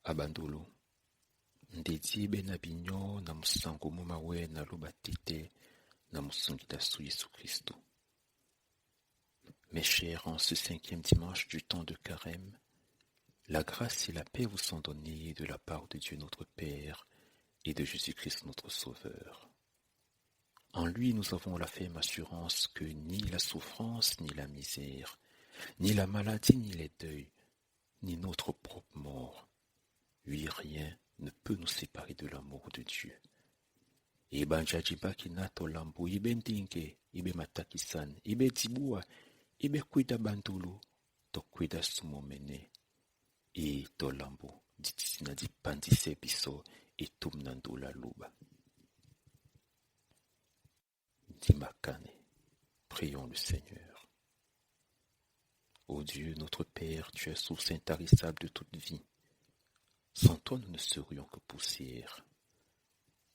Abandulu ndidzibe na binyo na musango mumawe na lubatite na musungida sous Jésus-Christ. Mes chers, en ce 5e dimanche du temps de Carême, la grâce et la paix vous sont données de la part de Dieu notre Père et de Jésus-Christ notre Sauveur. En lui, nous avons la ferme assurance que ni la souffrance, ni la misère, ni la maladie, ni les deuils, ni notre propre mort, oui, rien ne peut nous séparer de l'amour de Dieu. Ibe njajibaki nato lambu, ibe ndinge, ibe matakisan, ibe tibua, ibe kwida bandulu, to kwida sumomene, e to lambu, ditisina di pandise biso, et tumnandula luba. Dimakane, prions le Seigneur. Ô Dieu, notre Père, tu es source intarissable de toute vie. Sans toi, nous ne serions que poussière.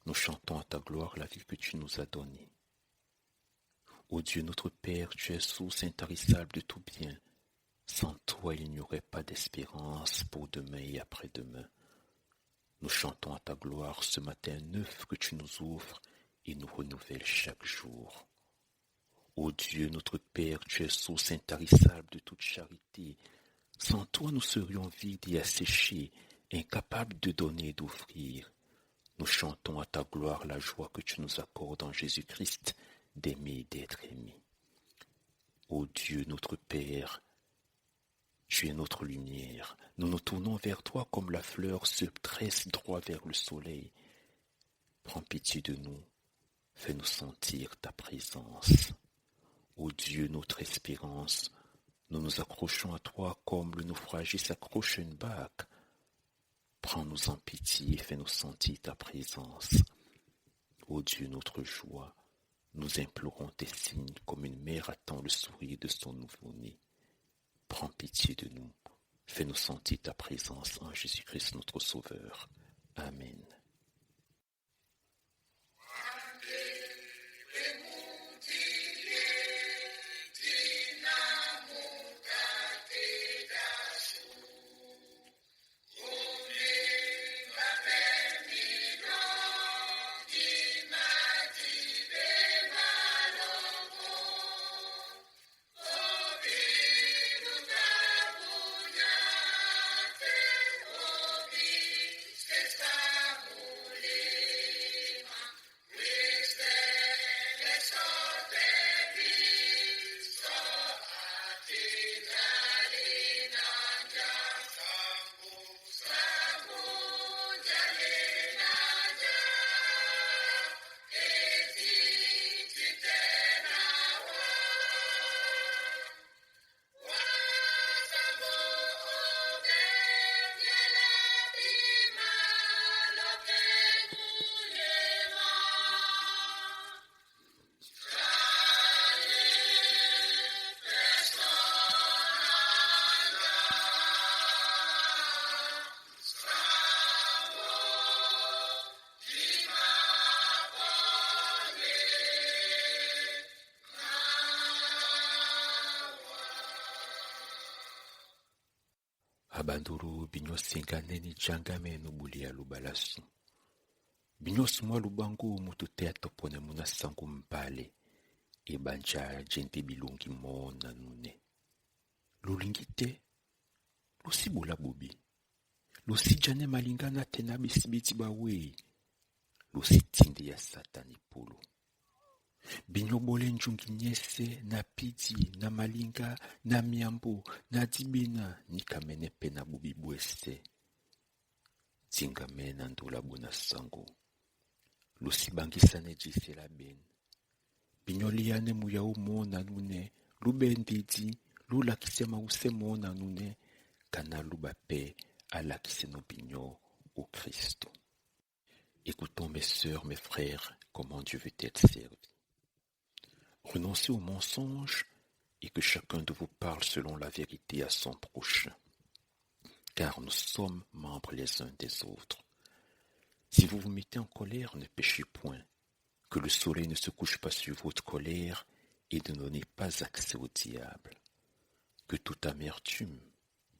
Nous chantons à ta gloire la vie que tu nous as donnée. Ô Dieu, notre Père, tu es source intarissable de tout bien. Sans toi, il n'y aurait pas d'espérance pour demain et après-demain. Nous chantons à ta gloire ce matin neuf que tu nous ouvres et nous renouvelles chaque jour. Ô Dieu, notre Père, tu es source intarissable de toute charité. Sans toi, nous serions vides et asséchés, incapables de donner et d'offrir. Nous chantons à ta gloire la joie que tu nous accordes en Jésus-Christ, d'aimer et d'être aimé. Ô Dieu, notre Père, tu es notre lumière. Nous nous tournons vers toi comme la fleur se tresse droit vers le soleil. Prends pitié de nous, fais-nous sentir ta présence. Ô Dieu, notre espérance, nous nous accrochons à toi comme le naufragé s'accroche à une barque. Prends-nous en pitié et fais-nous sentir ta présence. Ô Dieu, notre joie, nous implorons tes signes comme une mère attend le sourire de son nouveau-né. Prends pitié de nous, fais-nous sentir ta présence en Jésus-Christ notre Sauveur. Amen. Abanduru binyosi nganeni jangame nubulia lubalasu. Binyosi mwa lubangu mututea topone muna sangu mbale. Ebanja jente bilungi mona nune. Lulingite, lusibula bubi. Lusijane malingana tena bisibiti bawe. Lusitinde ya satani pulu. Binyobole njunginyese na pidi na malinga na miambo na dibina nikamene pena bubi bwese. Tingame na ndula buna sango. Lusibangisane jise la ben. Binyoliane muya umona nune. Lubendidi lulakisema usemona nune. Kana lubape alakiseno binyo au Christ. Écoutons mes sœurs, mes frères, comment Dieu veut être servi. Renoncez au mensonge et que chacun de vous parle selon la vérité à son prochain, car nous sommes membres les uns des autres. Si vous vous mettez en colère, ne péchez point, que le soleil ne se couche pas sur votre colère et ne donnez pas accès au diable. Que toute amertume,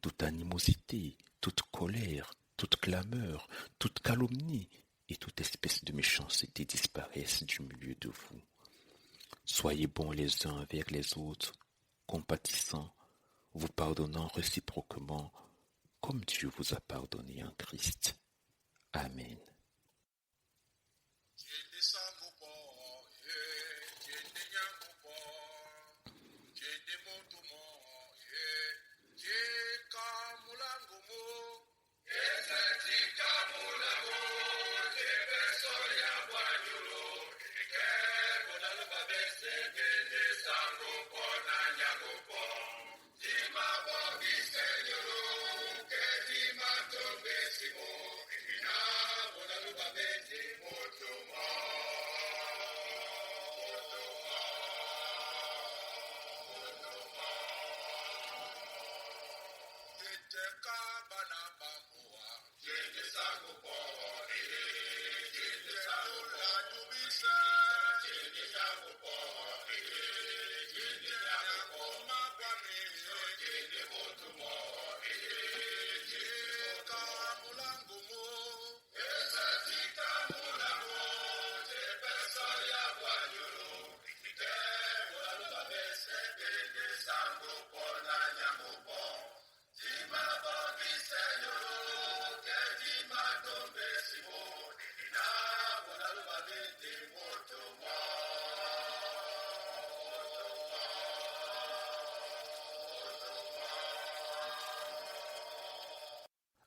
toute animosité, toute colère, toute clameur, toute calomnie et toute espèce de méchanceté disparaissent du milieu de vous. Soyez bons les uns envers les autres, compatissants, vous pardonnant réciproquement, comme Dieu vous a pardonné en Christ. Amen.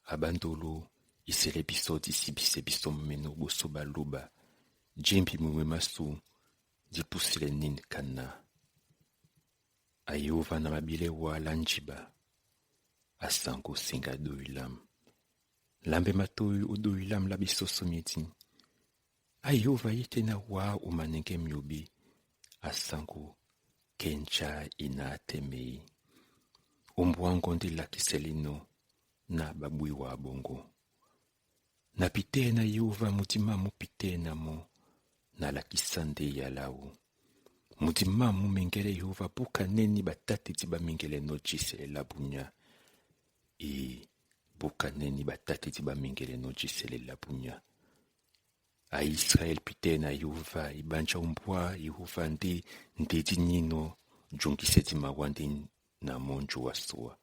Abandolo, isele biso disi bise biso meno boso baluba, jempi mwe masu, dipusile nin kana. Ayova na mabile wa lanjiba, asango singa doilam. Lambe matoi u doilam la biso somiti. Ayova yete na wa umanenge myubi, asango kencha ina temei. Umbwango ndila kiselino, na babui wa bongo. Na pite na Yehova mutima mu pite na mo, na la kisande ya lau. Mutima mu mengele Yehova buka neni batati tiba mengele no jisele la bunya. Buka neni batati tiba mengele no jisele la bunya. A Israel pite na Yehova ibanja umbwa Yehova ndi dinino jungise tima wandi na monju wasua.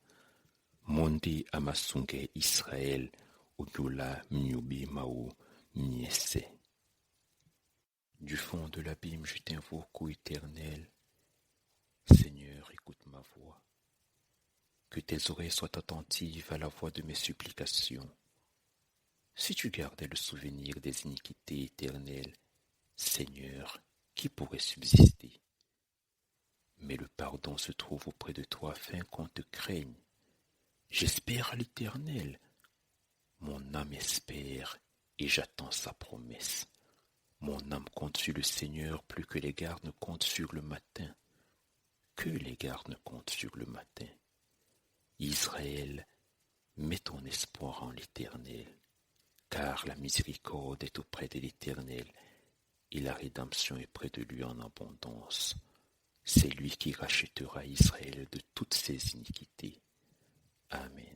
Mondi amasunge Israël Udula mnyubi maou miese. Du fond de l'abîme, je t'invoque, ô Éternel. Seigneur, écoute ma voix. Que tes oreilles soient attentives à la voix de mes supplications. Si tu gardais le souvenir des iniquités éternelles, Seigneur, qui pourrait subsister? Mais le pardon se trouve auprès de toi afin qu'on te craigne. J'espère à l'Éternel. Mon âme espère et j'attends sa promesse. Mon âme compte sur le Seigneur plus que les gardes comptent sur le matin. Que les gardes comptent sur le matin. Israël, mets ton espoir en l'Éternel, car la miséricorde est auprès de l'Éternel et la rédemption est près de lui en abondance. C'est lui qui rachètera Israël de toutes ses iniquités. Amen.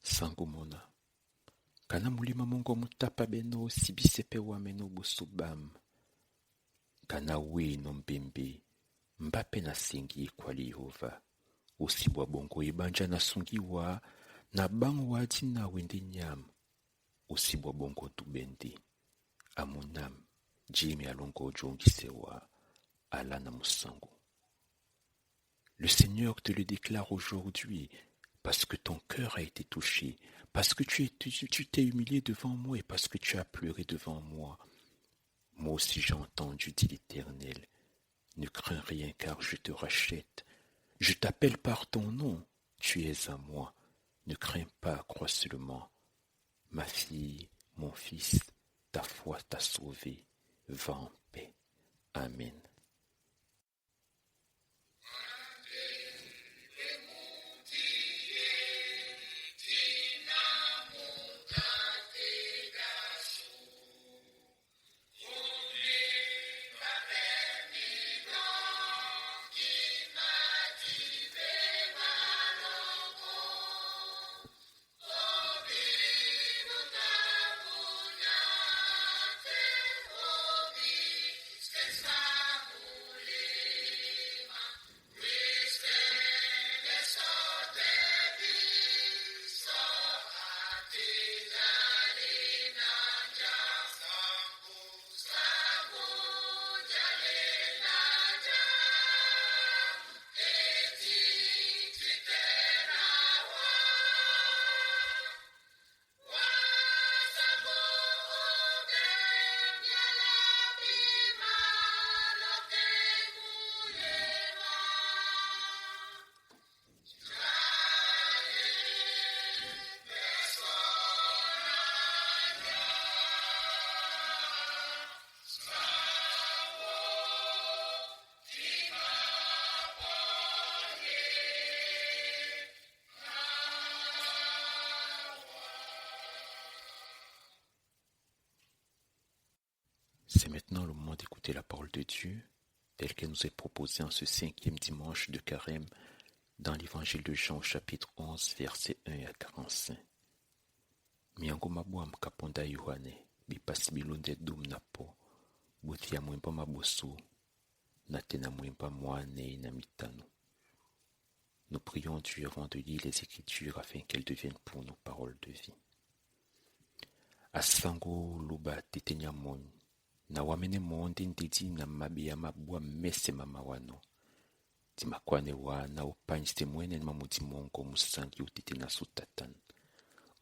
Sangomona kana mulima mongo mutapa beno sibisepe wa meno busubam kana wino mbembe mbape na singi kwa Yehova usibwa bongo ibanja na sungiwa na bango wadi na wende nyam osibwa bongo tubende amunam Jimmy alongo jongisewa alana musango. Le Seigneur te le déclare aujourd'hui parce que ton cœur a été touché, parce que tu t'es humilié devant moi et parce que tu as pleuré devant moi. Moi aussi j'ai entendu, dit l'Éternel. Ne crains rien car je te rachète. Je t'appelle par ton nom, tu es à moi. Ne crains pas, crois seulement. Ma fille, mon fils, ta foi t'a sauvé. Va en paix. Amen. C'est maintenant le moment d'écouter la parole de Dieu, telle qu'elle nous est proposée en ce 5e dimanche de Carême, dans l'évangile de Jean, chapitre 11, versets 1 à 45. Miango mabuam kaponda Yohane, bipasi bilonde dum napo, butia mwempa mabosu, natena mwempa moane na mitano. Nous prions Dieu avant de lire les Écritures afin qu'elles deviennent pour nous paroles de vie. Asango luba tetenya mon, na wamene monde ndidi na mabi ya mabua mese mama wano. Timakwane wana upanyiste mwene na mamudi mongo musangi utete na sutatan.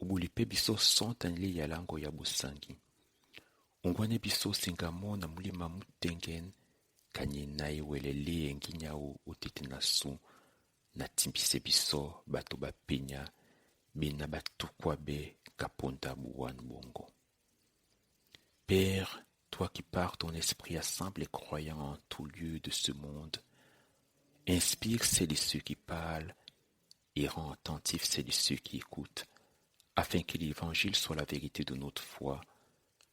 Ubulipe biso sontan li yalango ya busangi. Ungwane biso singamo na mulima mutengen kanye nae wele li enginyao utete na su na timbise biso bato bapenya bina batukwabe kaponda buwan bongo. Père, toi qui par ton esprit assemble les croyants en tout lieu de ce monde, inspire celles et ceux qui parlent et rend attentifs celles et ceux qui écoutent, afin que l'Évangile soit la vérité de notre foi,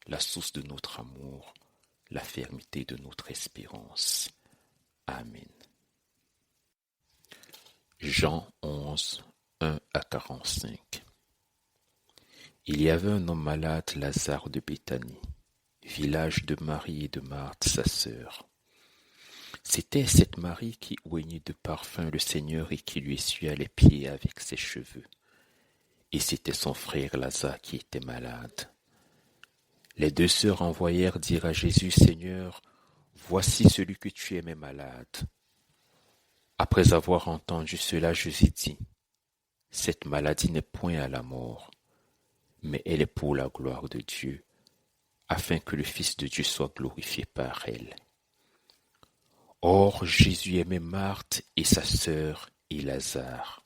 la source de notre amour, la fermeté de notre espérance. Amen. Jean 11, 1 à 45. Il y avait un homme malade, Lazare de Béthanie, village de Marie et de Marthe, sa sœur. C'était cette Marie qui oignait de parfum le Seigneur et qui lui essuya les pieds avec ses cheveux. Et c'était son frère Lazare qui était malade. Les deux sœurs envoyèrent dire à Jésus, Seigneur, voici celui que tu aimais malade. Après avoir entendu cela, Jésus dit, cette maladie n'est point à la mort, mais elle est pour la gloire de Dieu, afin que le Fils de Dieu soit glorifié par elle. Or, Jésus aimait Marthe et sa sœur et Lazare.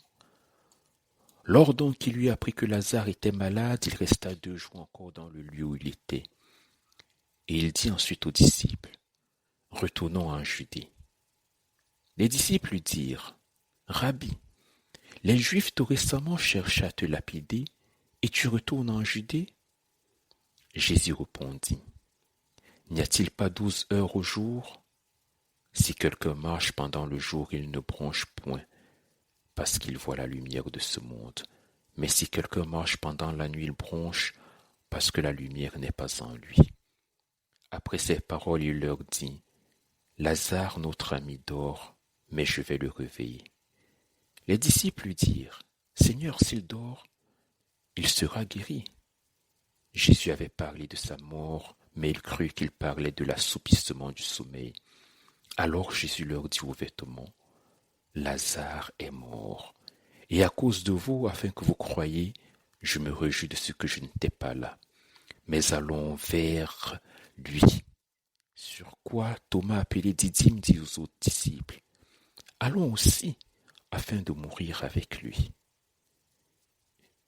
Lors donc qu'il lui apprit que Lazare était malade, il resta 2 jours encore dans le lieu où il était. Et il dit ensuite aux disciples, retournons en Judée. Les disciples lui dirent, Rabbi, les Juifs t'ont récemment cherché à te lapider, et tu retournes en Judée? Jésus répondit, n'y a-t-il pas 12 heures au jour? Si quelqu'un marche pendant le jour, il ne bronche point, parce qu'il voit la lumière de ce monde. Mais si quelqu'un marche pendant la nuit, il bronche, parce que la lumière n'est pas en lui. Après ces paroles, il leur dit, Lazare, notre ami, dort, mais je vais le réveiller. Les disciples lui dirent, Seigneur, s'il dort, il sera guéri. Jésus avait parlé de sa mort, mais ils crurent qu'il parlait de l'assoupissement du sommeil. Alors Jésus leur dit ouvertement, Lazare est mort, et à cause de vous, afin que vous croyiez, je me réjouis de ce que je n'étais pas là. Mais allons vers lui. Sur quoi Thomas, appelé Didyme, dit aux autres disciples, allons aussi, afin de mourir avec lui.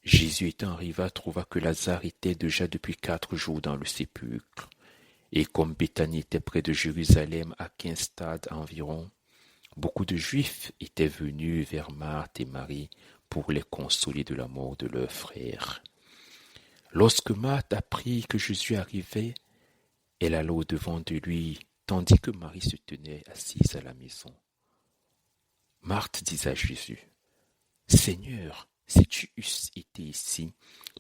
Jésus étant arrivé, trouva que Lazare était déjà depuis 4 jours dans le sépulcre. Et comme Béthanie était près de Jérusalem, à 15 stades environ, beaucoup de Juifs étaient venus vers Marthe et Marie pour les consoler de la mort de leur frère. Lorsque Marthe apprit que Jésus arrivait, elle alla au-devant de lui, tandis que Marie se tenait assise à la maison. Marthe dit à Jésus, Seigneur, si tu eusses été ici,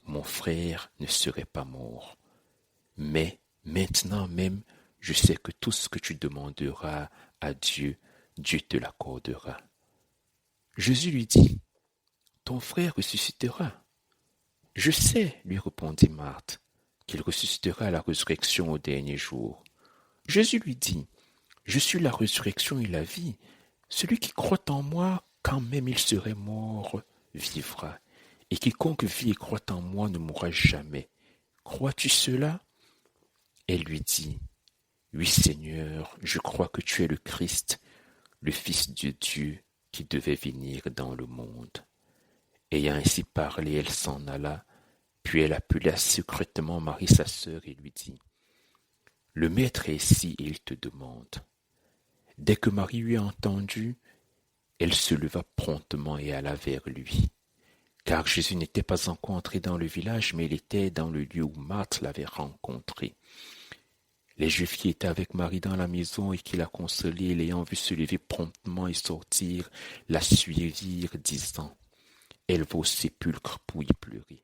mon frère ne serait pas mort. Mais maintenant même, je sais que tout ce que tu demanderas à Dieu, Dieu te l'accordera. Jésus lui dit, ton frère ressuscitera. Je sais, lui répondit Marthe, qu'il ressuscitera à la résurrection au dernier jour. Jésus lui dit, je suis la résurrection et la vie. Celui qui croit en moi, quand même il serait mort, vivra. Et quiconque vit et croit en moi ne mourra jamais. Crois-tu cela? Elle lui dit, oui Seigneur, je crois que tu es le Christ, le Fils de Dieu qui devait venir dans le monde. Ayant ainsi parlé, elle s'en alla, puis elle appela secrètement Marie sa sœur et lui dit, le Maître est ici et il te demande. Dès que Marie eut entendu, elle se leva promptement et alla vers lui. Car Jésus n'était pas encore entré dans le village, mais il était dans le lieu où Marthe l'avait rencontré. Les Juifs qui étaient avec Marie dans la maison et qui la consolaient, l'ayant vue se lever promptement et sortir, la suivirent, disant, elle va au sépulcre pour y pleurer.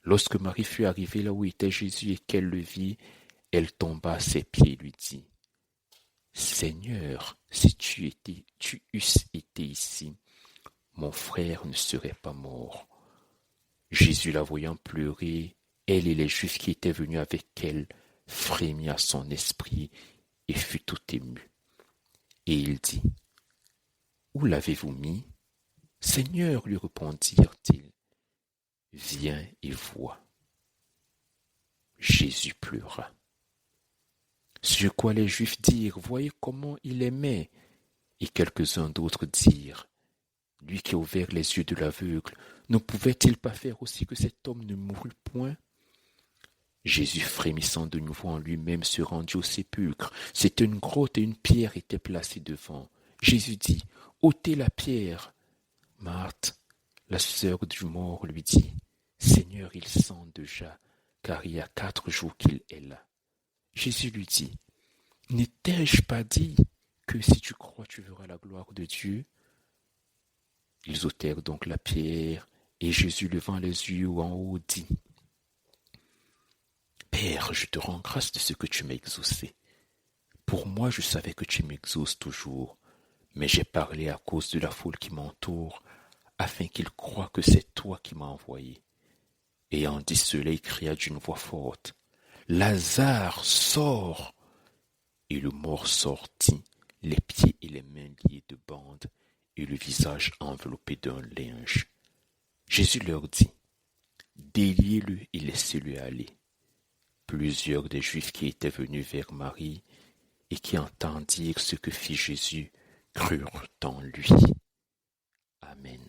Lorsque Marie fut arrivée là où était Jésus et qu'elle le vit, elle tomba à ses pieds et lui dit, Seigneur, si tu eusses été ici, mon frère ne serait pas mort. Jésus la voyant pleurer, elle et les Juifs qui étaient venus avec elle, frémit à son esprit et fut tout ému. Et il dit, où l'avez-vous mis? Seigneur, lui répondirent-ils, viens et vois. Jésus pleura. Sur quoi les Juifs dirent, voyez comment il aimait. Et quelques-uns d'autres dirent, lui qui a ouvert les yeux de l'aveugle, ne pouvait-il pas faire aussi que cet homme ne mourût point? Jésus, frémissant de nouveau en lui-même, se rendit au sépulcre. C'était une grotte et une pierre était placée devant. Jésus dit, ôtez la pierre. Marthe, la sœur du mort, lui dit, Seigneur, il sent déjà, car il y a 4 jours qu'il est là. Jésus lui dit, n'ai-je pas dit que si tu crois, tu verras la gloire de Dieu? Ils ôtèrent donc la pierre, et Jésus, levant les yeux en haut, dit, Père, je te rends grâce de ce que tu m'as exaucé. Pour moi, je savais que tu m'exauces toujours, mais j'ai parlé à cause de la foule qui m'entoure, afin qu'ils croient que c'est toi qui m'as envoyé. Ayant dit cela, il cria d'une voix forte, Lazare, sors! Et le mort sortit, les pieds et les mains liés de bandes, et le visage enveloppé d'un linge. Jésus leur dit, déliez-le et laissez-le aller. Plusieurs des Juifs qui étaient venus vers Marie et qui entendirent ce que fit Jésus crurent en lui. Amen.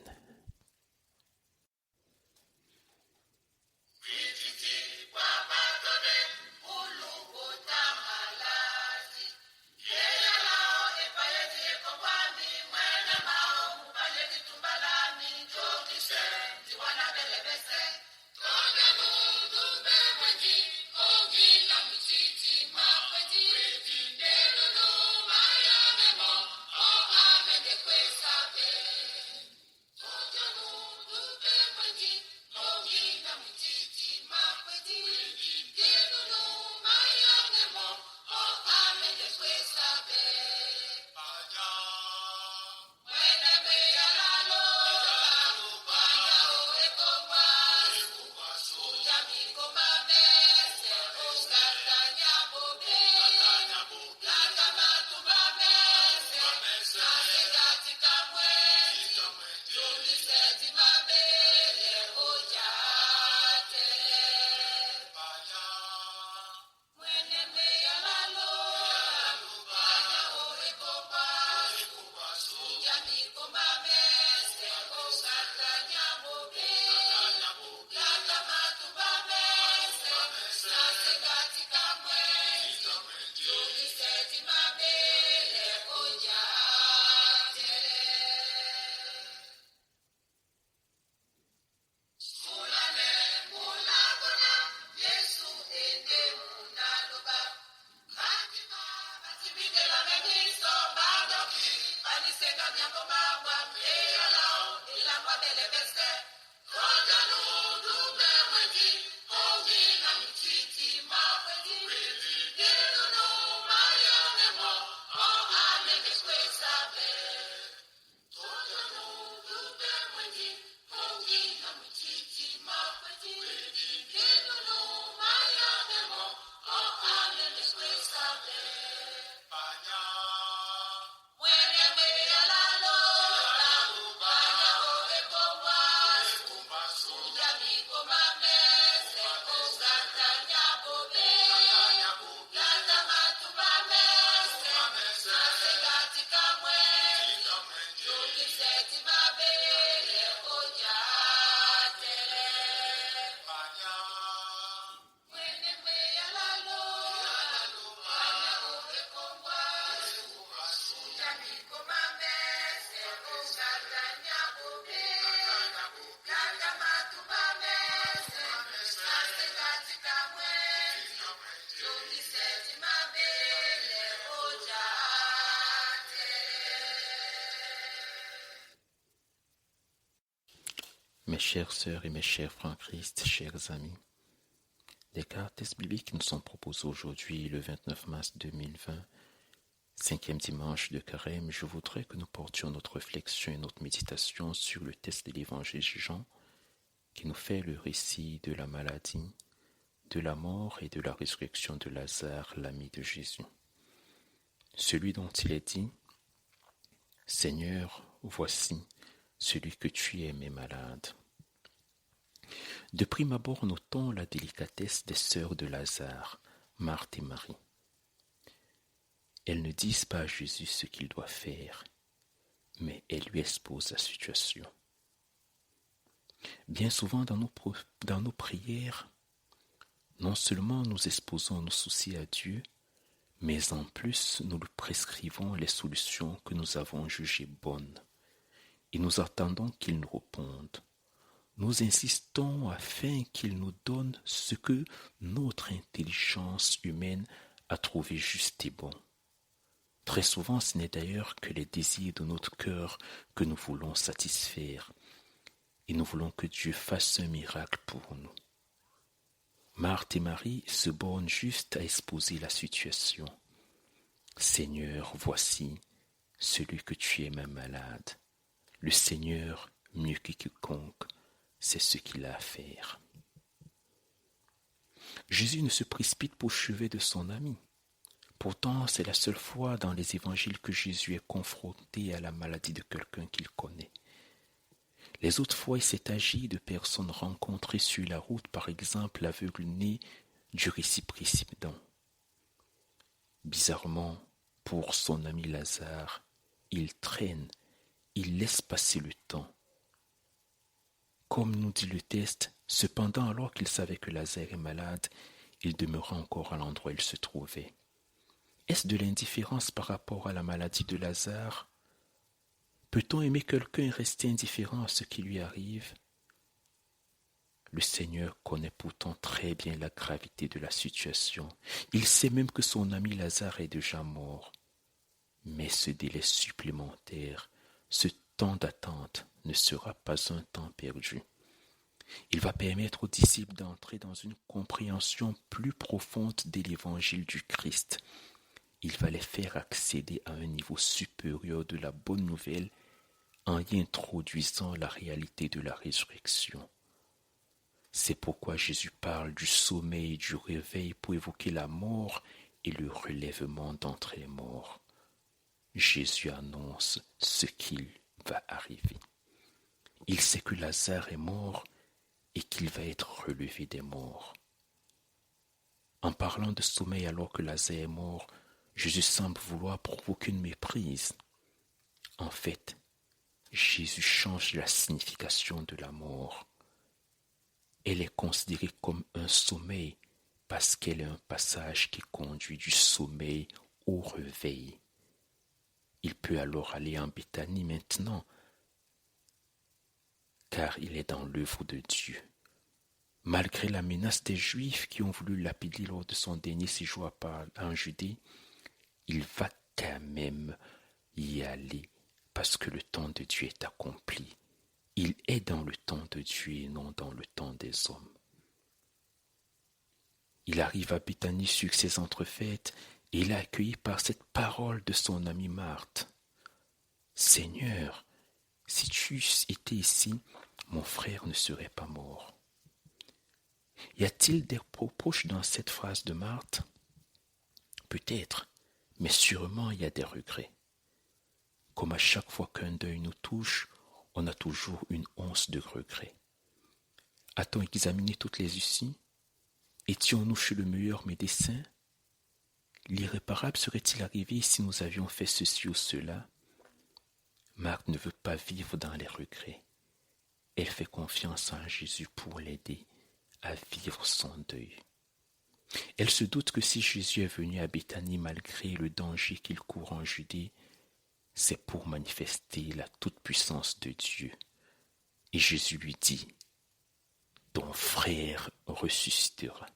Mes chères sœurs et mes chers frères en Christ, chers amis, les cartes bibliques nous sont proposées aujourd'hui, le 29 mars 2020, cinquième dimanche de Carême. Je voudrais que nous portions notre réflexion et notre méditation sur le texte de l'évangile de Jean, qui nous fait le récit de la maladie, de la mort et de la résurrection de Lazare, l'ami de Jésus. Celui dont il est dit, « Seigneur, voici celui que tu aimais malade. » De prime abord, notons la délicatesse des sœurs de Lazare, Marthe et Marie. Elles ne disent pas à Jésus ce qu'il doit faire, mais elles lui exposent la situation. Bien souvent dans nos prières, non seulement nous exposons nos soucis à Dieu, mais en plus nous lui prescrivons les solutions que nous avons jugées bonnes, et nous attendons qu'il nous réponde. Nous insistons afin qu'il nous donne ce que notre intelligence humaine a trouvé juste et bon. Très souvent, ce n'est d'ailleurs que les désirs de notre cœur que nous voulons satisfaire, et nous voulons que Dieu fasse un miracle pour nous. Marthe et Marie se bornent juste à exposer la situation. « Seigneur, voici celui que tu aimes malade. » Le Seigneur, mieux que quiconque, c'est ce qu'il a à faire. Jésus ne se précipite pas au chevet de son ami. Pourtant, c'est la seule fois dans les évangiles que Jésus est confronté à la maladie de quelqu'un qu'il connaît. Les autres fois, il s'est agi de personnes rencontrées sur la route, par exemple l'aveugle né du récit précédent. Bizarrement, pour son ami Lazare, il traîne, il laisse passer le temps. Comme nous dit le texte, cependant, alors qu'il savait que Lazare est malade, il demeura encore à l'endroit où il se trouvait. Est-ce de l'indifférence par rapport à la maladie de Lazare? Peut-on aimer quelqu'un et rester indifférent à ce qui lui arrive? Le Seigneur connaît pourtant très bien la gravité de la situation. Il sait même que son ami Lazare est déjà mort. Mais ce délai supplémentaire, ce temps d'attente ne sera pas un temps perdu. Il va permettre aux disciples d'entrer dans une compréhension plus profonde de l'évangile du Christ. Il va les faire accéder à un niveau supérieur de la bonne nouvelle en y introduisant la réalité de la résurrection. C'est pourquoi Jésus parle du sommeil et du réveil pour évoquer la mort et le relèvement d'entre les morts. Jésus annonce ce qu'il va arriver. Il sait que Lazare est mort et qu'il va être relevé des morts. En parlant de sommeil alors que Lazare est mort, Jésus semble vouloir provoquer une méprise. En fait, Jésus change la signification de la mort. Elle est considérée comme un sommeil parce qu'elle est un passage qui conduit du sommeil au réveil. Il peut alors aller en Béthanie maintenant, car il est dans l'œuvre de Dieu. Malgré la menace des Juifs qui ont voulu lapider lors de son dernier séjour en Judée, il va quand même y aller parce que le temps de Dieu est accompli. Il est dans le temps de Dieu et non dans le temps des hommes. Il arrive à Béthanie sur ses entrefaites et il est accueilli par cette parole de son amie Marthe. « Seigneur, si tu eusses été ici, mon frère ne serait pas mort. » Y a-t-il des reproches dans cette phrase de Marthe? Peut-être, mais sûrement il y a des regrets. Comme à chaque fois qu'un deuil nous touche, on a toujours une once de regret. A-t-on examiné toutes les issues? Étions-nous chez le meilleur médecin? L'irréparable serait-il arrivé si nous avions fait ceci ou cela? Marthe ne veut pas vivre dans les regrets. Elle fait confiance en Jésus pour l'aider à vivre son deuil. Elle se doute que si Jésus est venu à Béthanie malgré le danger qu'il court en Judée, c'est pour manifester la toute-puissance de Dieu. Et Jésus lui dit, « Ton frère ressuscitera. »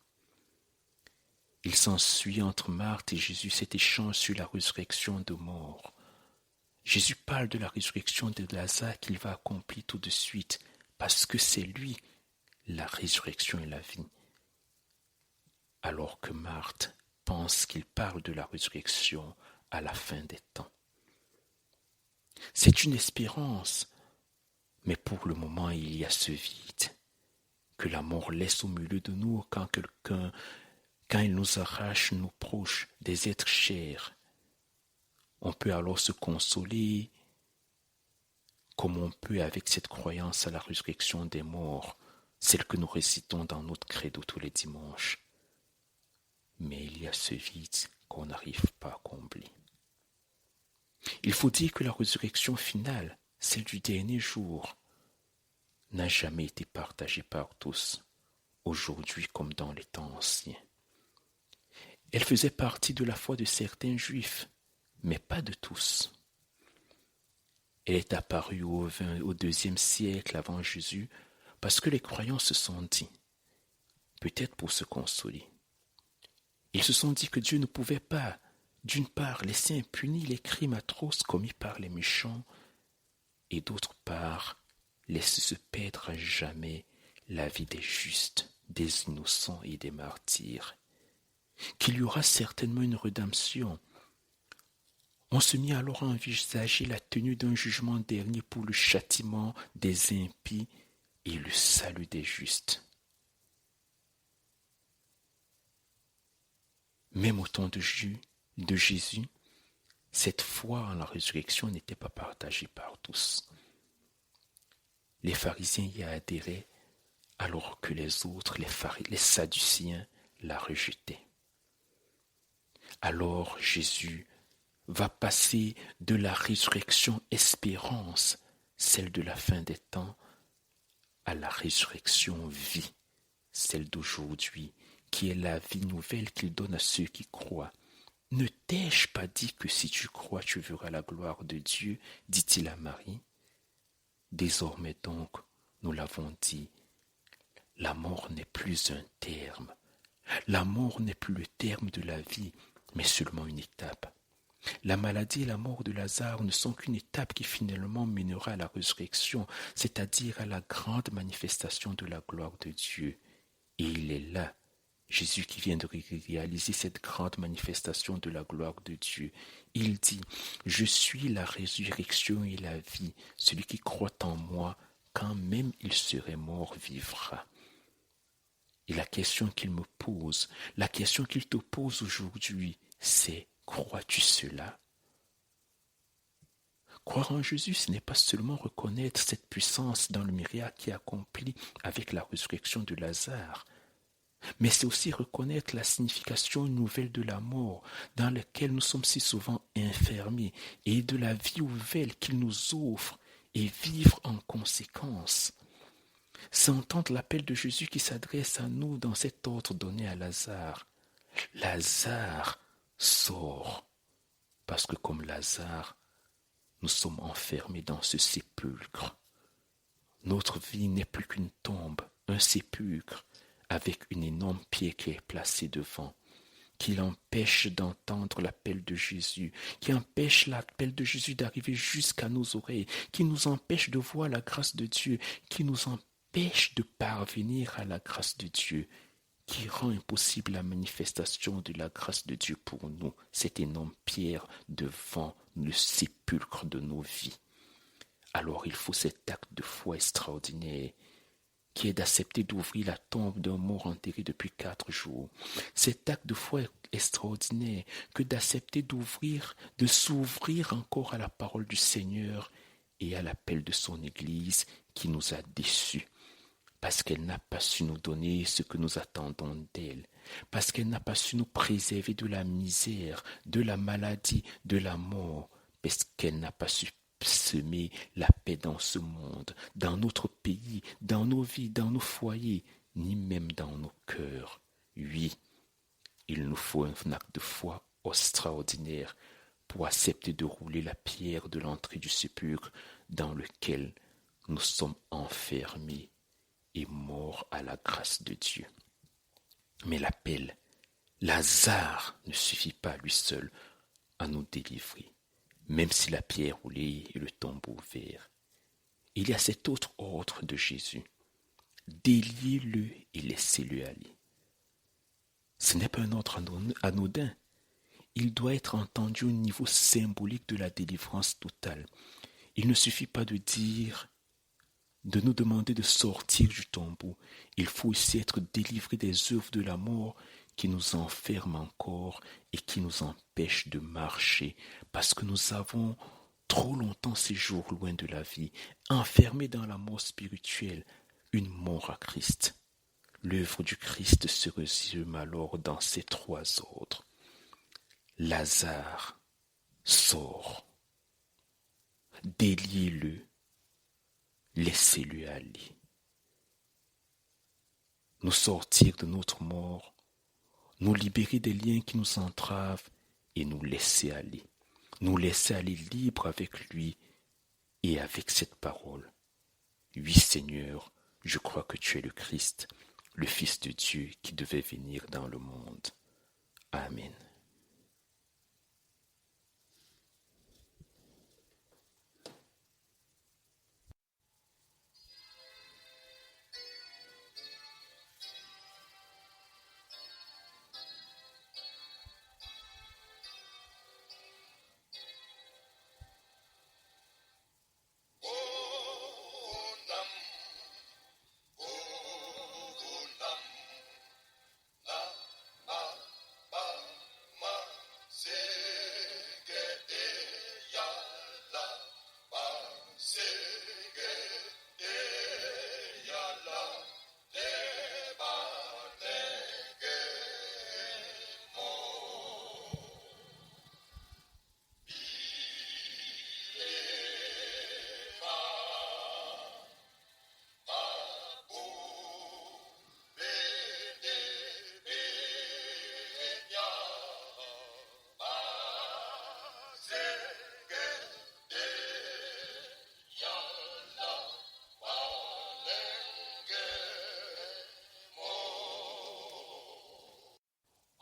Il s'ensuit entre Marthe et Jésus cet échange sur la résurrection de mort. Jésus parle de la résurrection de Lazare qu'il va accomplir tout de suite, parce que c'est lui, la résurrection et la vie. Alors que Marthe pense qu'il parle de la résurrection à la fin des temps. C'est une espérance, mais pour le moment il y a ce vide que la mort laisse au milieu de nous quand il nous arrache nos proches, des êtres chers. On peut alors se consoler comme on peut avec cette croyance à la résurrection des morts, celle que nous récitons dans notre credo tous les dimanches. Mais il y a ce vide qu'on n'arrive pas à combler. Il faut dire que la résurrection finale, celle du dernier jour, n'a jamais été partagée par tous, aujourd'hui comme dans les temps anciens. Elle faisait partie de la foi de certains juifs, mais pas de tous. Elle est apparue au IIe siècle avant Jésus parce que les croyants se sont dit, peut-être pour se consoler. Ils se sont dit que Dieu ne pouvait pas, d'une part, laisser impunis les crimes atroces commis par les méchants, et d'autre part, laisser se perdre à jamais la vie des justes, des innocents et des martyrs. Qu'il y aura certainement une rédemption. On se mit alors à envisager la tenue d'un jugement dernier pour le châtiment des impies et le salut des justes. Même au temps de Jésus, cette foi en la résurrection n'était pas partagée par tous. Les pharisiens y adhéraient alors que les autres, les sadduciens, la rejetaient. Alors Jésus va passer de la résurrection espérance, celle de la fin des temps, à la résurrection vie, celle d'aujourd'hui, qui est la vie nouvelle qu'il donne à ceux qui croient. Ne t'ai-je pas dit que si tu crois, tu verras la gloire de Dieu, dit-il à Marie. Désormais donc, nous l'avons dit, la mort n'est plus un terme. La mort n'est plus le terme de la vie, mais seulement une étape. La maladie et la mort de Lazare ne sont qu'une étape qui finalement mènera à la résurrection, c'est-à-dire à la grande manifestation de la gloire de Dieu. Et il est là, Jésus qui vient de réaliser cette grande manifestation de la gloire de Dieu. Il dit, « Je suis la résurrection et la vie. Celui qui croit en moi, quand même il serait mort, vivra. » Et la question qu'il me pose, la question qu'il te pose aujourd'hui, c'est, crois-tu cela? Croire en Jésus, ce n'est pas seulement reconnaître cette puissance dans le miracle qui est accompli avec la résurrection de Lazare, mais c'est aussi reconnaître la signification nouvelle de la mort dans laquelle nous sommes si souvent enfermés et de la vie nouvelle qu'il nous offre et vivre en conséquence. C'est entendre l'appel de Jésus qui s'adresse à nous dans cet ordre donné à Lazare. Lazare, sors, parce que comme Lazare, nous sommes enfermés dans ce sépulcre. Notre vie n'est plus qu'une tombe, un sépulcre, avec une énorme pierre qui est placée devant, qui l'empêche d'entendre l'appel de Jésus, qui empêche l'appel de Jésus d'arriver jusqu'à nos oreilles, qui nous empêche de voir la grâce de Dieu, qui nous empêche de parvenir à la grâce de Dieu, qui rend impossible la manifestation de la grâce de Dieu pour nous, cette énorme pierre devant le sépulcre de nos vies. Alors il faut cet acte de foi extraordinaire qui est d'accepter d'ouvrir la tombe d'un mort enterré depuis 4 jours. Cet acte de foi extraordinaire que d'accepter de s'ouvrir encore à la parole du Seigneur et à l'appel de son Église qui nous a déçus, parce qu'elle n'a pas su nous donner ce que nous attendons d'elle, parce qu'elle n'a pas su nous préserver de la misère, de la maladie, de la mort, parce qu'elle n'a pas su semer la paix dans ce monde, dans notre pays, dans nos vies, dans nos foyers, ni même dans nos cœurs. Oui, il nous faut un acte de foi extraordinaire pour accepter de rouler la pierre de l'entrée du sépulcre dans lequel nous sommes enfermés et morts à la grâce de Dieu. Mais l'appel, Lazare, ne suffit pas à lui seul à nous délivrer. Même si la pierre roulée et le tombeau ouvert. Il y a cet autre ordre de Jésus. Déliez-le et laissez-le aller. Ce n'est pas un ordre anodin. Il doit être entendu au niveau symbolique de la délivrance totale. Il ne suffit pas de nous demander de sortir du tombeau. Il faut aussi être délivré des œuvres de la mort qui nous enferment encore et qui nous empêchent de marcher, parce que nous avons trop longtemps séjour loin de la vie, enfermés dans la mort spirituelle, une mort à Christ. L'œuvre du Christ se résume alors dans ces 3 ordres. Lazare, sort. Déliez-le, laissez-le aller. Nous sortir de notre mort, nous libérer des liens qui nous entravent et nous laisser aller libres avec lui et avec cette parole. Oui, Seigneur, je crois que tu es le Christ, le Fils de Dieu qui devait venir dans le monde. Amen.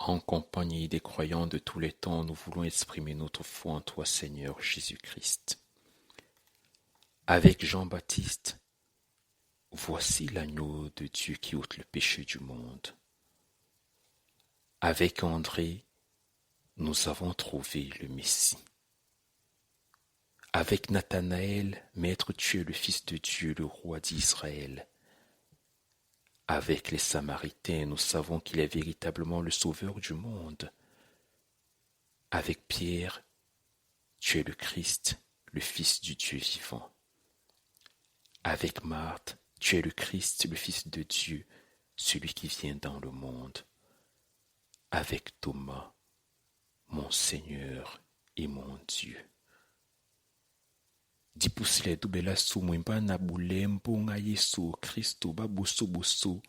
En compagnie des croyants de tous les temps, nous voulons exprimer notre foi en toi, Seigneur Jésus-Christ. Avec Jean-Baptiste, voici l'agneau de Dieu qui ôte le péché du monde. Avec André, nous avons trouvé le Messie. Avec Nathanaël, Maître, tu es le Fils de Dieu, le roi d'Israël. Avec les Samaritains, nous savons qu'il est véritablement le Sauveur du monde. Avec Pierre, tu es le Christ, le Fils du Dieu vivant. Avec Marthe, tu es le Christ, le Fils de Dieu, celui qui vient dans le monde. Avec Thomas, mon Seigneur et mon Dieu. Dipusile dubela sumwimba na bulembo nga Yesu Kristo babusu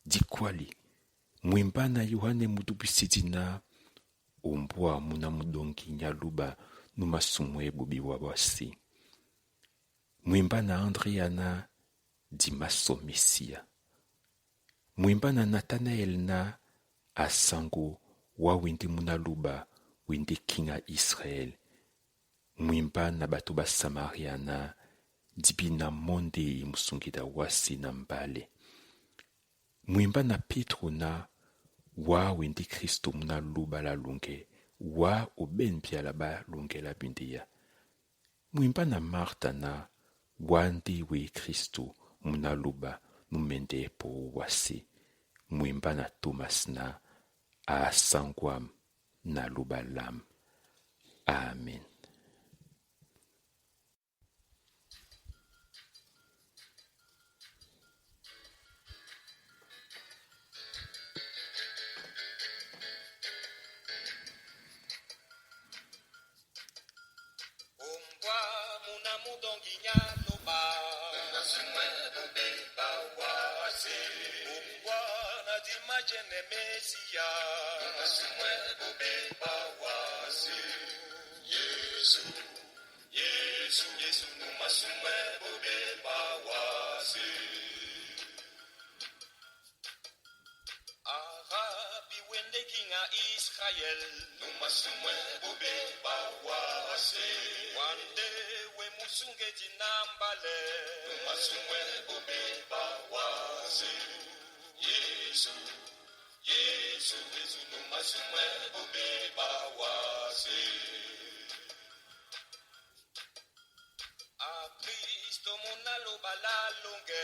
dikwali mwimba na Yohane mudubisidina ombwa muna mudongi nyaluba numasumwe bubi wabasi mwimba na Andriana dimaso Mesia mwimba na Nathanael na asango wa wende munaluba wende kinga Israel. Mwimba na bato ba Samariana dibina monde musungida wasi na mbale. Mwimba na Petro na wa wende Kristo munaluba la lunge wa obenbia la ba lunge la bindia. Mwimba na Marta na wandi we Kristo munaluba numende po wasi. Mwimba na Thomas na asangwam na luba lam. Amen. Israel, numasumwe bobe bawase. Wande we musunge jinambale, numasumwe bobe bawase. Yesu, Yesu, Yesu, numasumwe bobe bawase. A Cristo munalo balalunge,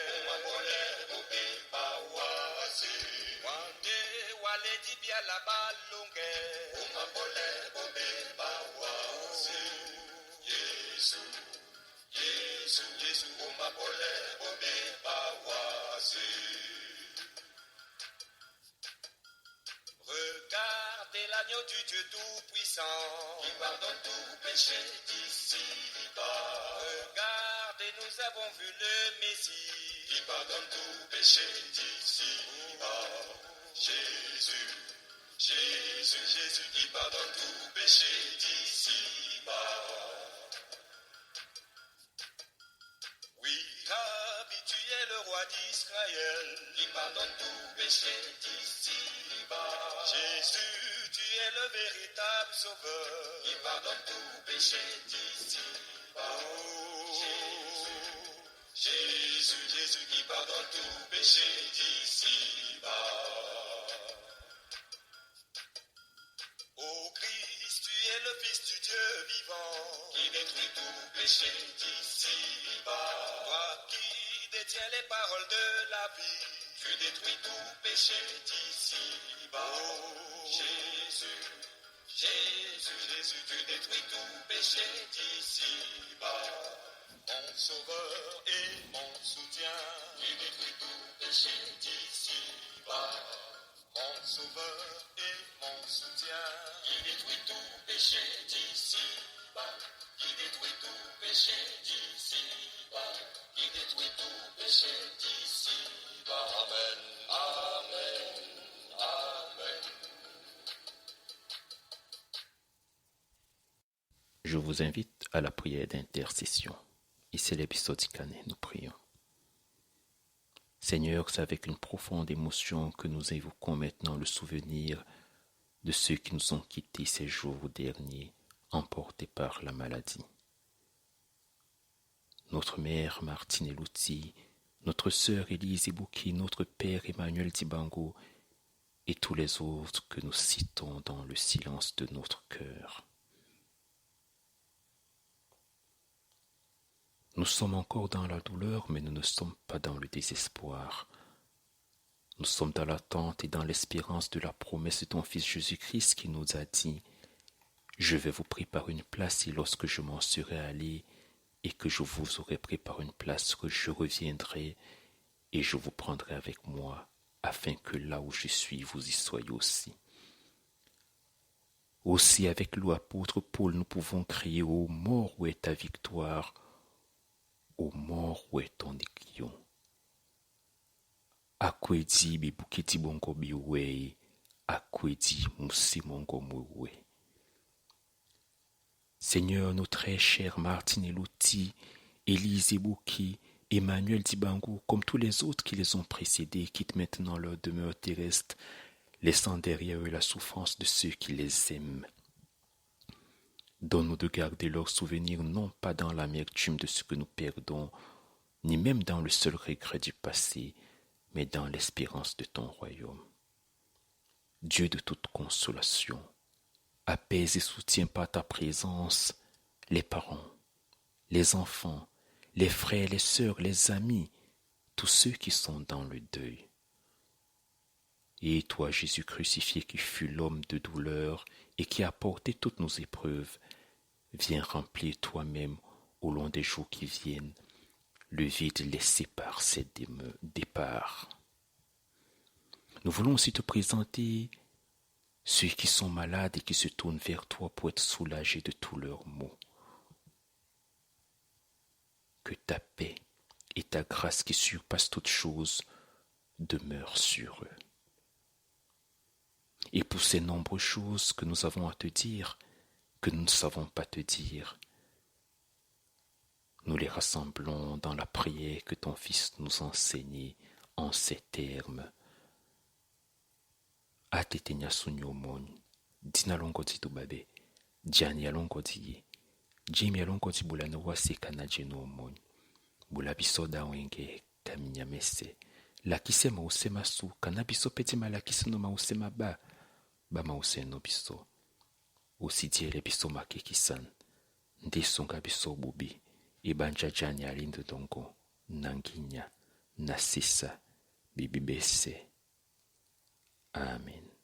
numabole bobe bawase. Wande wale dibia la balunge, umabole bobe bawase. Yesu, Yesu, Yesu, umabole bobe bawase. Regardez l'agneau du Dieu Tout-Puissant, qui pardonne tout péché d'ici-bas. Regardez, nous avons vu le Messie, qui pardonne tout péché d'ici-bas. Jésus, Jésus, Jésus, qui pardonne tout péché d'ici-bas. Oui, Rabbi, tu es le roi d'Israël, qui pardonne tout péché d'ici-bas. Jésus, tu es le véritable sauveur, qui pardonne tout péché d'ici-bas. Jésus, Jésus, Jésus, qui pardonne tout péché d'ici-bas. Ô Christ, tu es le Fils du Dieu vivant, qui détruit tout péché d'ici-bas. Toi qui détiens les paroles de la vie, tu détruis tout péché d'ici-bas. Oh, Jésus, Jésus, Jésus, tu détruis tout péché d'ici-bas. Mon sauveur et mon soutien, tu détruis tout péché d'ici-bas. Mon sauveur et mon soutien, qui détruit tout péché d'ici-bas, qui détruit tout péché d'ici-bas, qui détruit tout péché d'ici-bas. Amen, amen, amen. Je vous invite à la prière d'intercession. Et c'est l'épisode Canet, nous prions. Seigneur, c'est avec une profonde émotion que nous évoquons maintenant le souvenir de ceux qui nous ont quittés ces jours derniers, emportés par la maladie. Notre mère Martine Elouti, notre sœur Élise Ebouki, notre père Emmanuel Dibango et tous les autres que nous citons dans le silence de notre cœur. Nous sommes encore dans la douleur, mais nous ne sommes pas dans le désespoir. Nous sommes dans l'attente et dans l'espérance de la promesse de ton Fils Jésus-Christ qui nous a dit « Je vais vous préparer une place et lorsque je m'en serai allé et que je vous aurai préparé une place, que je reviendrai et je vous prendrai avec moi, afin que là où je suis, vous y soyez aussi. » Aussi avec l'apôtre Paul, nous pouvons crier « Ô mort, où est ta victoire ? Ô mort, où est ton aiguillon ?» Akwedi bibukiti bongo biwe, akwedi musimongo mouwe. Seigneur, nos très chers Martine Elouti, Élise Ebouki, Emmanuel Dibango, comme tous les autres qui les ont précédés, quittent maintenant leur demeure terrestre, laissant derrière eux la souffrance de ceux qui les aiment. Donne-nous de garder leurs souvenirs non pas dans l'amertume de ce que nous perdons, ni même dans le seul regret du passé, mais dans l'espérance de ton royaume. Dieu de toute consolation, apaise et soutiens par ta présence les parents, les enfants, les frères, les sœurs, les amis, tous ceux qui sont dans le deuil. Et toi, Jésus crucifié, qui fut l'homme de douleur et qui a porté toutes nos épreuves, viens remplir toi-même au long des jours qui viennent le vide laissé par ces départs. Nous voulons aussi te présenter ceux qui sont malades et qui se tournent vers toi pour être soulagés de tous leurs maux. Que ta paix et ta grâce qui surpassent toutes choses demeurent sur eux. Et pour ces nombreuses choses que nous avons à te dire, que nous ne savons pas te dire, nous les rassemblons dans la prière que ton Fils nous enseignait en ces termes. Atetenya sunyomon, dina longoti tubabe, jani alongoti, jimi alongoti bulano waseka na jenomon, bulabisoda wenge kaminyamese, lakise mausema su, kanabiso peti malakise no mausema ba mause no biso, usidiele biso makekisan, ndesonga biso bubi, ibanja jani alindo dongo, nanginya, nasisa, bibibese. Amen.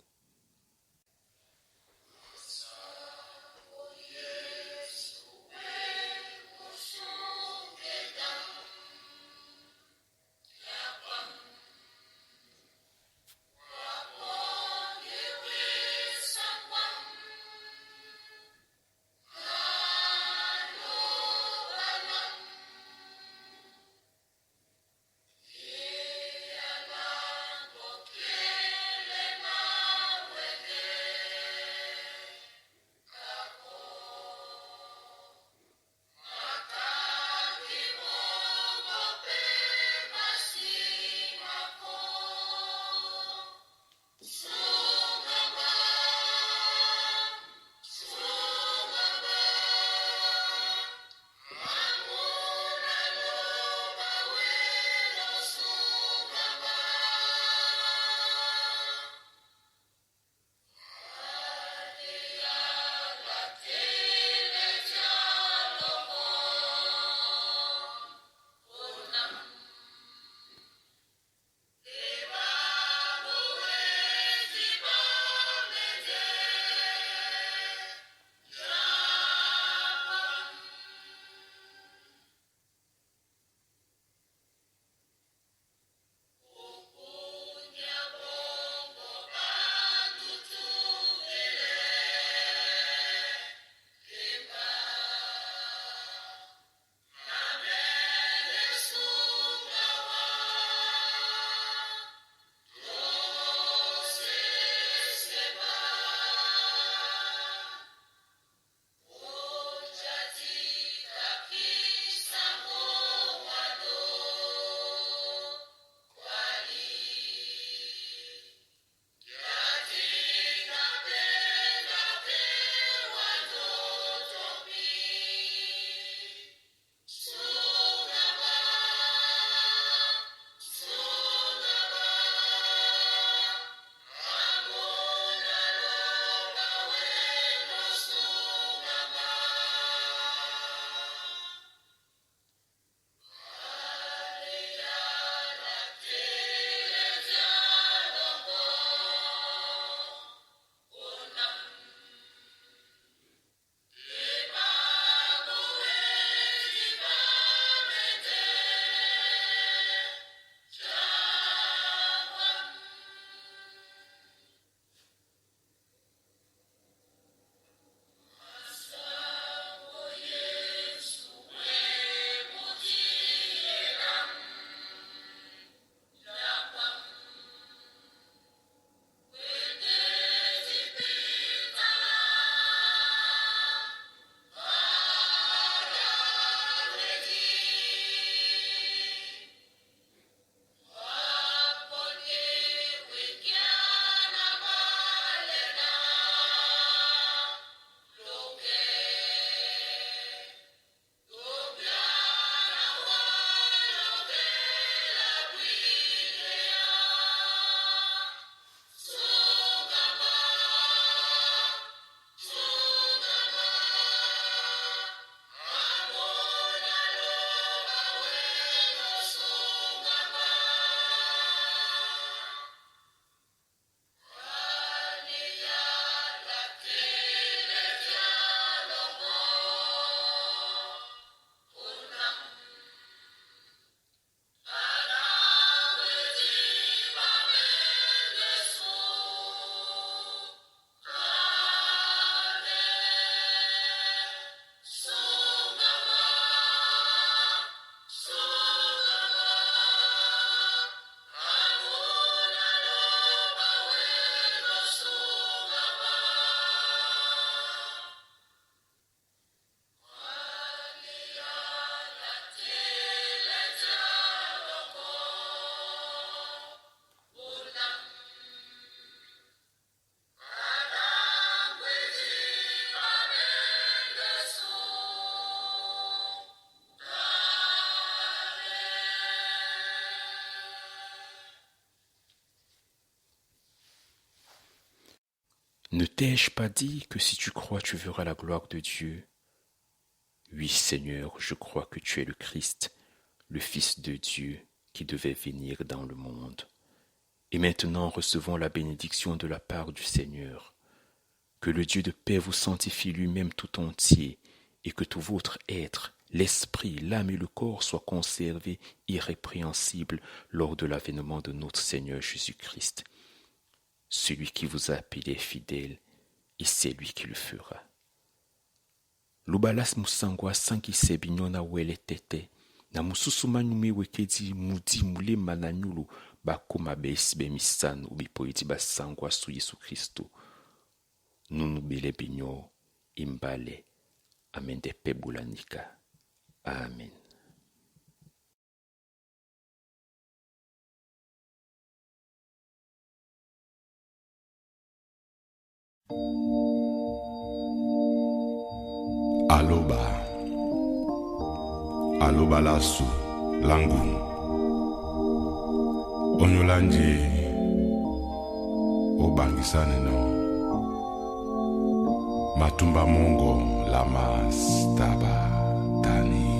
Ne t'ai-je pas dit que si tu crois, tu verras la gloire de Dieu? Oui, Seigneur, je crois que tu es le Christ, le Fils de Dieu qui devait venir dans le monde. Et maintenant recevons la bénédiction de la part du Seigneur. Que le Dieu de paix vous sanctifie lui-même tout entier, et que tout votre être, l'esprit, l'âme et le corps soient conservés irrépréhensibles lors de l'avènement de notre Seigneur Jésus-Christ. Celui qui vous a appelé est fidèle, et c'est lui qui le fera. Lubalas musangwa sanki sebinyo na wele tete, na mususuma nyume wekedi mudi mule mananyulu bakoma besi bemisano ubipoiti basangwa su Yesu Kristo. Nunu bele binyo imbale. Amen de pebulanika. Amen. Aloba lasu langu onyolanje obangisane no matumba mongo lama staba tani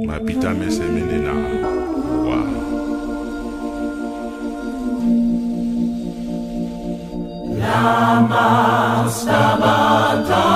Mapita mesemene na wa Lama Sabata